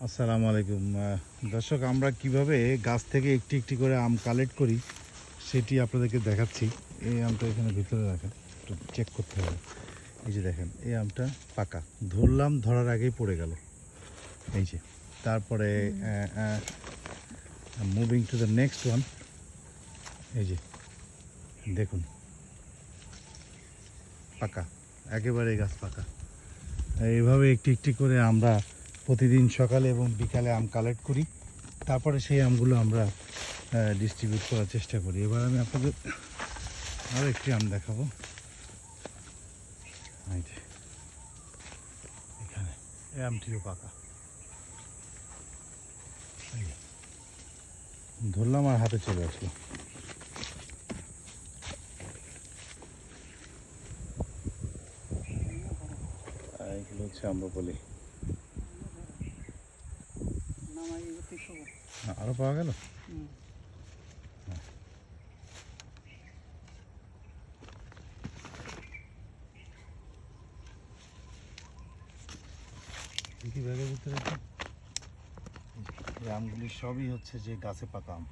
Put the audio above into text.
আসসালামু আলাইকুম দর্শক, আমরা কিভাবে গাছ থেকে একটি একটি করে আম কালেক্ট করি সেটি আপনাদেরকে দেখাচ্ছি। এই আমটা এখানে ভিতরে রাখেন, একটু চেক করতে হবে। এই যে দেখেন, এই আমটা পাকা, ধরলাম, ধরার আগেই পড়ে গেল। এই যে তারপরে moving to the next one. এই যে দেখুন, পাকা, একেবারে গাছ পাকা। এইভাবে একটি একটি করে আমরা প্রতিদিন সকালে এবং বিকালে আম কালেক্ট করি, তারপরে সেই আমগুলো আমরা ডিস্ট্রিবিউট করার চেষ্টা করি। এবার আমি আপনাদের আরও একটি আম দেখাবো। এই যে এখানে এই আমটিও পাকা। এই যে ধরলাম আর হাতে চলে আসলো। এগুলো হচ্ছে আম্রপলি। আরও পাওয়া গেল। কি ব্যাগের ভিতরে আছে? এই আমগুলি সবই হচ্ছে যে গাছে পাকা আম।